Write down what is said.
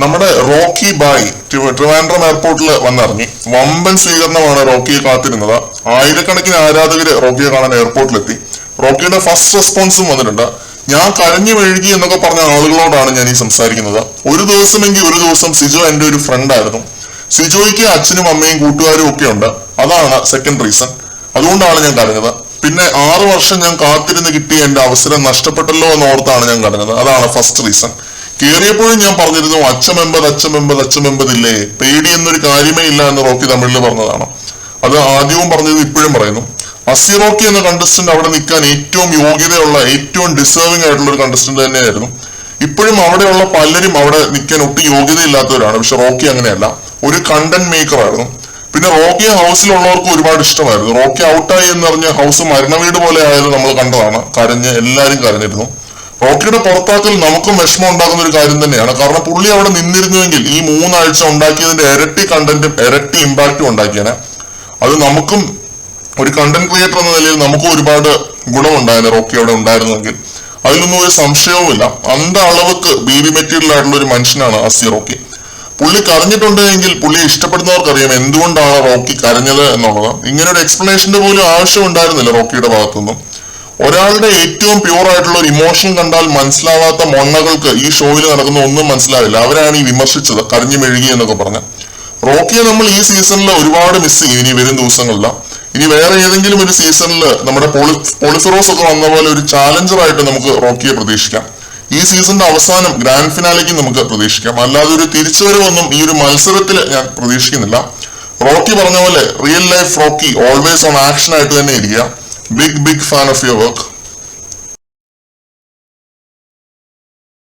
നമ്മുടെ Rocky bye Trivandrum എയർപോർട്ടിൽ വന്നിറങ്ങി. വമ്പൻ സ്വീകരണമാണ് റോക്കിയെ കാത്തിരുന്നത്. ആയിരക്കണക്കിന് ആരാധകര് റോക്കിയെ കാണാൻ എയർപോർട്ടിലെത്തി. റോക്കിയുടെ ഫസ്റ്റ് റെസ്പോൺസും വന്നിട്ടുണ്ട്. ഞാൻ കരഞ്ഞു മെഴുകി എന്നൊക്കെ പറഞ്ഞ ആളുകളോടാണ് ഞാൻ ഈ സംസാരിക്കുന്നത്. ഒരു ദിവസം സിജോ എന്റെ ഒരു ഫ്രണ്ടായിരുന്നു. സിജോയ്ക്ക് അച്ഛനും അമ്മയും കൂട്ടുകാരും ഒക്കെ ഉണ്ട്. അതാണ് സെക്കൻഡ് റീസൺ. അതുകൊണ്ടാണ് ഞാൻ കരഞ്ഞത്. പിന്നെ 6 വർഷം ഞാൻ കാത്തിരുന്ന് കിട്ടിയ എന്റെ അവസരം നഷ്ടപ്പെട്ടല്ലോ എന്ന് ഓർത്താണ് ഞാൻ കരഞ്ഞത്. അതാണ് ഫസ്റ്റ് റീസൺ. കേറിയപ്പോഴും ഞാൻ പറഞ്ഞിരുന്നു അച്ചമെമ്പതില്ലേ, പേടി എന്നൊരു കാര്യമേ ഇല്ല എന്ന് റോക്കി തമിഴിൽ പറഞ്ഞതാണ്. അത് ആദ്യവും പറഞ്ഞത് ഇപ്പോഴും പറയുന്നു. അസി റോക്കി എന്ന കണ്ടസ്റ്റന്റ് അവിടെ നിൽക്കാൻ ഏറ്റവും യോഗ്യതയുള്ള, ഏറ്റവും ഡിസേർവിംഗ് ആയിട്ടുള്ള ഒരു കണ്ടസ്റ്റന്റ് തന്നെയായിരുന്നു. ഇപ്പോഴും അവിടെയുള്ള പലരും അവിടെ നിൽക്കാൻ ഒട്ടും യോഗ്യതയില്ലാത്തവരാണ്. പക്ഷെ റോക്കി അങ്ങനെയല്ല, ഒരു കണ്ടന്റ് മേക്കർ ആയിരുന്നു. പിന്നെ റോക്കി ഹൗസിലുള്ളവർക്ക് ഒരുപാട് ഇഷ്ടമായിരുന്നു. റോക്കി ഔട്ടായി എന്ന് പറഞ്ഞ ഹൗസ് മരണവീട് പോലെ ആയത് നമ്മൾ കണ്ടതാണ്. എല്ലാരും കരഞ്ഞിരുന്നു. റോക്കിയുടെ പുറത്താക്കൽ നമുക്കും വിഷമം ഉണ്ടാക്കുന്ന ഒരു കാര്യം തന്നെയാണ്. കാരണം പുള്ളി അവിടെ നിന്നിരുന്നുവെങ്കിൽ ഈ 3 ആഴ്ച ഉണ്ടാക്കിയതിന്റെ ഇരട്ടി കണ്ടന്റും ഇരട്ടി ഇമ്പാക്റ്റും ഉണ്ടാക്കിയാണ്. അത് നമുക്കും ഒരു കണ്ടന്റ് ക്രിയേറ്റർ എന്ന നിലയിൽ നമുക്കും ഒരുപാട് ഗുണമുണ്ടായിരുന്നു റോക്കി അവിടെ ഉണ്ടായിരുന്നുവെങ്കിൽ. അതിലൊന്നും ഒരു സംശയവുമില്ല. അളവുക്ക് ബേബി മെറ്റീരിയൽ ആയിട്ടുള്ള ഒരു മനുഷ്യനാണ് അസി റോക്കി. പുള്ളി കരഞ്ഞിട്ടുണ്ടെങ്കിൽ പുള്ളിയെ ഇഷ്ടപ്പെടുന്നവർക്കറിയാം എന്തുകൊണ്ടാണ് റോക്കി കരഞ്ഞത് എന്നുള്ളത്. ഇങ്ങനെ ഒരു എക്സ്പ്ലനേഷന്റെ പോലും ആവശ്യം ഉണ്ടായിരുന്നില്ല റോക്കിയുടെ ഭാഗത്തുനിന്നും. ഒരാളുടെ ഏറ്റവും പ്യൂർ ആയിട്ടുള്ള ഒരു ഇമോഷൻ കണ്ടാൽ മനസ്സിലാവാത്ത മൊണ്ണകൾക്ക് ഈ ഷോയിൽ നടക്കുന്ന ഒന്നും മനസ്സിലാവില്ല. അവരാണ് ഈ വിമർശിച്ചത് കരഞ്ഞു മെഴുകി എന്നൊക്കെ പറഞ്ഞ്. റോക്കിയെ നമ്മൾ ഈ സീസണിൽ ഒരുപാട് മിസ് ചെയ്യും. ഇനി വരും ദിവസങ്ങളില്ല. ഇനി വേറെ ഏതെങ്കിലും ഒരു സീസണിൽ നമ്മുടെ പോളിഫെറോസ് ഒക്കെ വന്ന പോലെ ഒരു ചാലഞ്ചറായിട്ട് നമുക്ക് റോക്കിയെ പ്രതീക്ഷിക്കാം. ഈ സീസണിന്റെ അവസാനം ഗ്രാൻഡ് ഫിനാലേക്ക് നമുക്ക് പ്രതീക്ഷിക്കാം. അല്ലാതെ ഒരു തിരിച്ചുവരവൊന്നും ഈ ഒരു മത്സരത്തിൽ ഞാൻ പ്രതീക്ഷിക്കുന്നില്ല. റോക്കി പറഞ്ഞ പോലെ real life Rocky always on action ആയിട്ട് തന്നെ ഇരിക്കുക. Big fan of your work.